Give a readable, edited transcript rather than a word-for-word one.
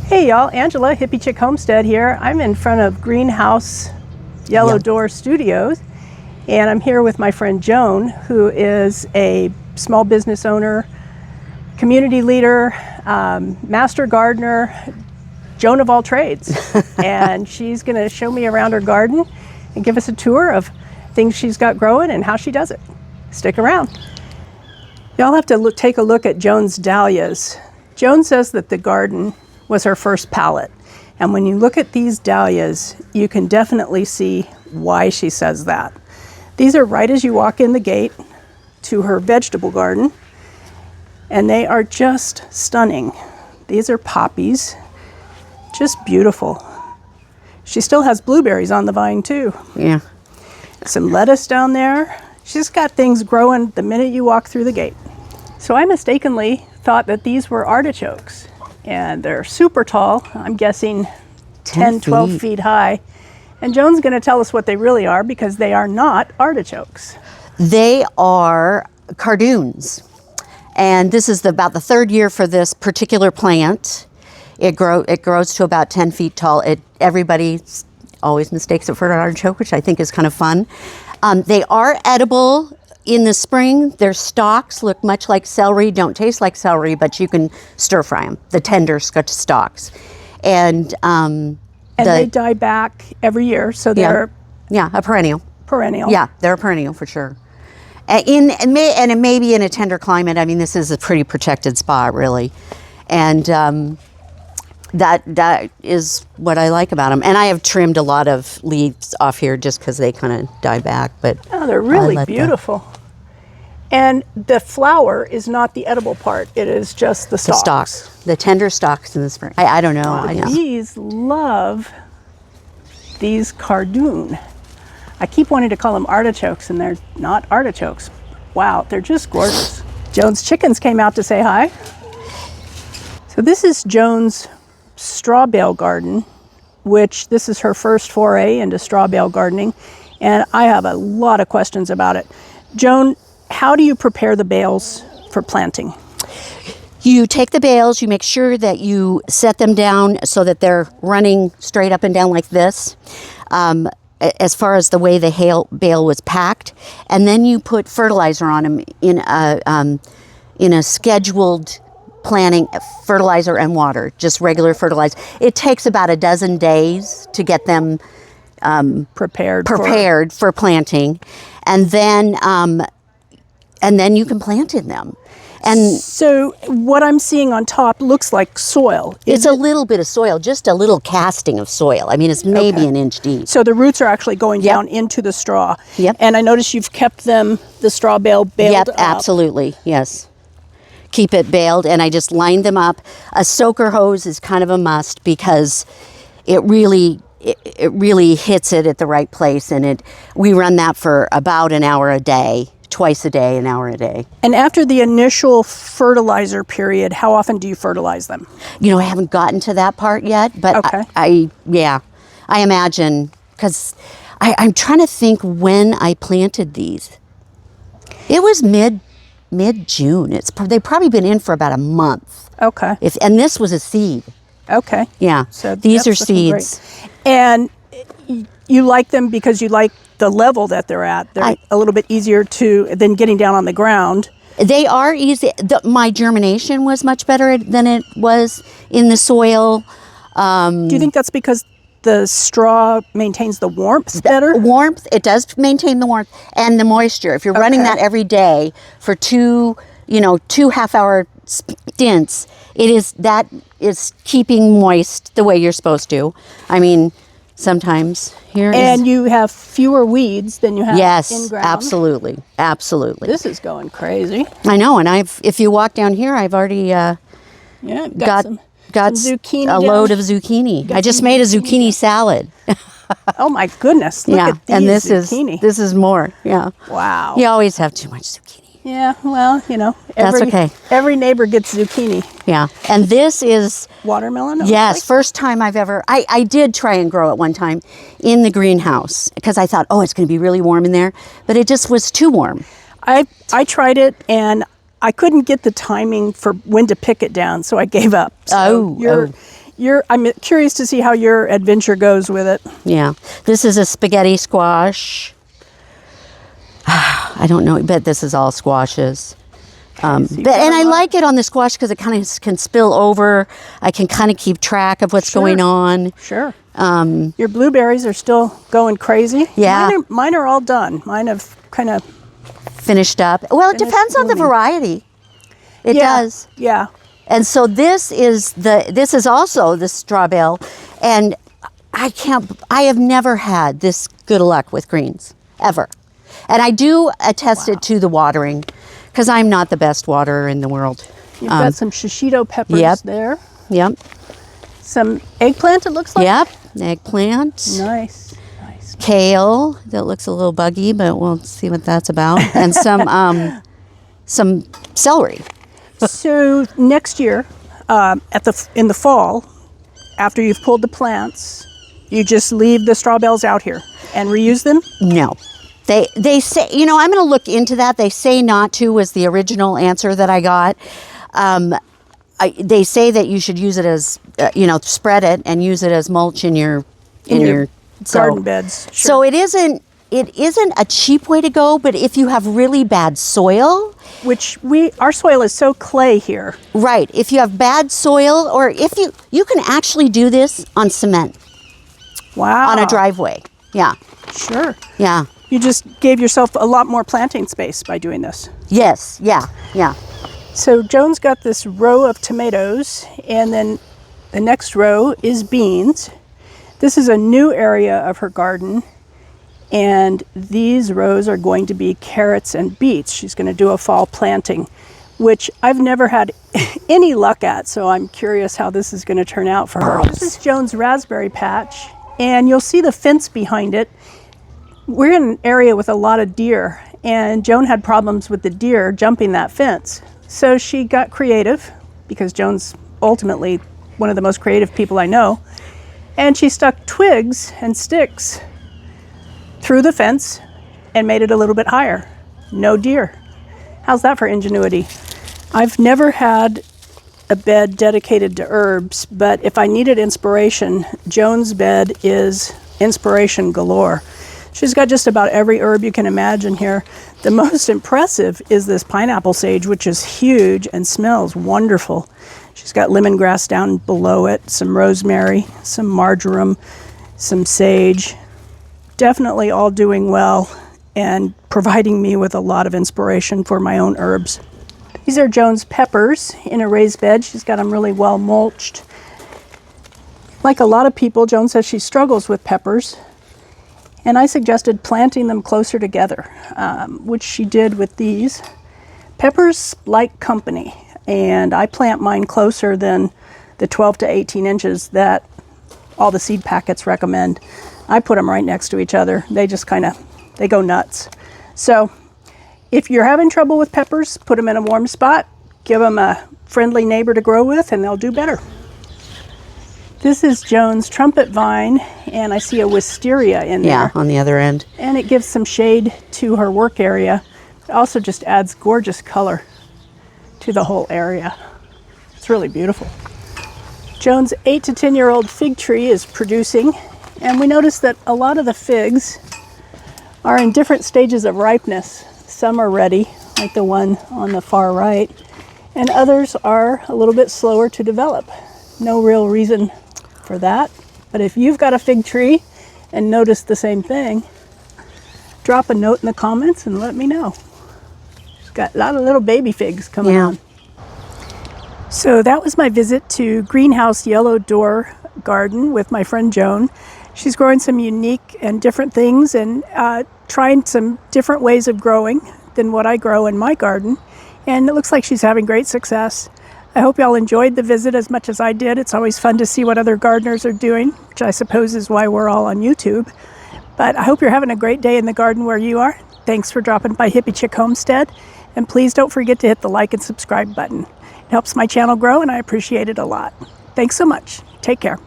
Hey y'all, Angela, Hippie Chick Homestead here. I'm in front of Greenhouse Yellow Door Studios, and I'm here with my friend Joan, who is a small business owner, community leader, master gardener, Joan of all trades. And she's gonna show me around her garden and give us a tour of things she's got growing and how she does it. Stick around. Y'all have to take a look at Joan's dahlias. Joan says that the garden was her first palette. And when you look at these dahlias, you can definitely see why she says that. These are right as you walk in the gate to her vegetable garden, and they are just stunning. These are poppies, just beautiful. She still has blueberries on the vine too. Yeah. Some lettuce down there. She's got things growing the minute you walk through the gate. So I mistakenly thought that these were artichokes. And they're super tall, I'm guessing 10, 12 feet high. And Joan's going to tell us what they really are, because they are not artichokes. They are cardoons. And this is about the third year for this particular plant. It grows to about 10 feet tall. Everybody always mistakes it for an artichoke, which I think is kind of fun. They are edible. In the spring, their stalks look much like celery, don't taste like celery, but you can stir fry them, the tender stalks. And they die back every year, so they're... Yeah, a perennial. Perennial. Yeah, they're a perennial for sure. And it may be in a tender climate. I mean, this is a pretty protected spot, really. And that is what I like about them. And I have trimmed a lot of leaves off here just because they kind of die back. But oh, they're really beautiful. And the flower is not the edible part. It is just the stalks. The stalks. The tender stalks in the spring. I don't know. The bees love these cardoon. I keep wanting to call them artichokes, and they're not artichokes. Wow, they're just gorgeous. Joan's chickens came out to say hi. So this is Joan's straw bale garden, which this is her first foray into straw bale gardening. And I have a lot of questions about it. Joan, how do you prepare the bales for planting? You take the bales, you make sure that you set them down so that they're running straight up and down like this, as far as the way the bale was packed. And then you put fertilizer on them in a scheduled planting, fertilizer and water, just regular fertilizer. It takes about a dozen days to get them prepared for planting. And then you can plant in them. And so what I'm seeing on top looks like soil. It's a little bit of soil, just a little casting of soil. I mean, it's maybe an inch deep. So the roots are actually going down into the straw. Yep. And I notice you've kept the straw bale baled up. Absolutely, yes. Keep it baled, and I just lined them up. A soaker hose is kind of a must, because it really hits it at the right place. And we run that for about an hour a day. Twice a day, an hour a day. And after the initial fertilizer period, how often do you fertilize them? You know, I haven't gotten to that part yet, but I imagine, because I'm trying to think when I planted these. It was mid-June. They've probably been in for about a month. Okay. And this was a seed. Okay. Yeah. So these are seeds. Great. And you like them because you like the level that they're at. They're a little bit easier than getting down on the ground. They are easy. My germination was much better than it was in the soil. Do you think that's because the straw maintains the warmth better? It does maintain the warmth and the moisture. If you're running that every day for two half-hour stints, that is keeping moist the way you're supposed to. I mean, sometimes and you have fewer weeds than you have in ground. Absolutely. This is going crazy. I know, and if you walk down here, I've already got some zucchini, a load of zucchini. I just made a zucchini salad. Oh my goodness! Look at these zucchini. This is more. Yeah. Wow. You always have too much zucchini. Yeah, well, that's okay. Every neighbor gets zucchini. Yeah, and this is watermelon. Yes, first time I've ever. I did try and grow it one time in the greenhouse, because I thought, it's going to be really warm in there, but it just was too warm. I tried it, and I couldn't get the timing for when to pick it down, so I gave up. So I'm curious to see how your adventure goes with it. Yeah. This is a spaghetti squash. I don't know, but this is all squashes. And I like it on the squash because it kind of can spill over. I can kind of keep track of what's going on. Sure. Your blueberries are still going crazy. Yeah. Mine are all done. Mine have kind of finished up. Well, it depends on the variety. It does. Yeah. And so this is also the straw bale, and I have never had this good luck with greens ever. And I do attest it to the watering, because I'm not the best waterer in the world. You've got some shishito peppers there. Yep. Some eggplant, it looks like. Yep. Eggplant. Nice. Kale that looks a little buggy, but we'll see what that's about. And some celery. So next year, in the fall, after you've pulled the plants, you just leave the straw bales out here and reuse them? No. They say, I'm going to look into that. They say not to was the original answer that I got. They say that you should use it as, spread it and use it as mulch in your garden beds. Sure. So it isn't a cheap way to go, but if you have really bad soil, which our soil is so clay here. Right. If you have bad soil, or if you can actually do this on cement. Wow. On a driveway. Yeah. Sure. Yeah. You just gave yourself a lot more planting space by doing this. Yes. Yeah. Yeah. So Joan's got this row of tomatoes, and then the next row is beans. This is a new area of her garden, and these rows are going to be carrots and beets. She's going to do a fall planting, which I've never had any luck at, so I'm curious how this is going to turn out for her. This is Joan's raspberry patch, and you'll see the fence behind it. We're in an area with a lot of deer, and Joan had problems with the deer jumping that fence. So she got creative, because Joan's ultimately one of the most creative people I know, and she stuck twigs and sticks through the fence and made it a little bit higher. No deer. How's that for ingenuity? I've never had a bed dedicated to herbs, but if I needed inspiration, Joan's bed is inspiration galore. She's got just about every herb you can imagine here. The most impressive is this pineapple sage, which is huge and smells wonderful. She's got lemongrass down below it, some rosemary, some marjoram, some sage. Definitely all doing well and providing me with a lot of inspiration for my own herbs. These are Joan's peppers in a raised bed. She's got them really well mulched. Like a lot of people, Joan says she struggles with peppers. And I suggested planting them closer together, which she did with these. Peppers like company, and I plant mine closer than the 12 to 18 inches that all the seed packets recommend. I put them right next to each other. They just they go nuts. So if you're having trouble with peppers, put them in a warm spot, give them a friendly neighbor to grow with, and they'll do better. This is Joan's trumpet vine, and I see a wisteria in there. Yeah, on the other end. And it gives some shade to her work area. It also just adds gorgeous color to the whole area. It's really beautiful. Joan's 8 to 10-year-old fig tree is producing, and we notice that a lot of the figs are in different stages of ripeness. Some are ready, like the one on the far right, and others are a little bit slower to develop. No real reason for that, but if you've got a fig tree and noticed the same thing, drop a note in the comments and let me know. It's got a lot of little baby figs coming on. So that was my visit to Greenhouse Yellow Door Garden with my friend Joan. She's growing some unique and different things and trying some different ways of growing than what I grow in my garden, and it looks like she's having great success. I hope y'all enjoyed the visit as much as I did. It's always fun to see what other gardeners are doing, which I suppose is why we're all on YouTube. But I hope you're having a great day in the garden where you are. Thanks for dropping by Hippie Chick Homestead. And please don't forget to hit the like and subscribe button. It helps my channel grow, and I appreciate it a lot. Thanks so much. Take care.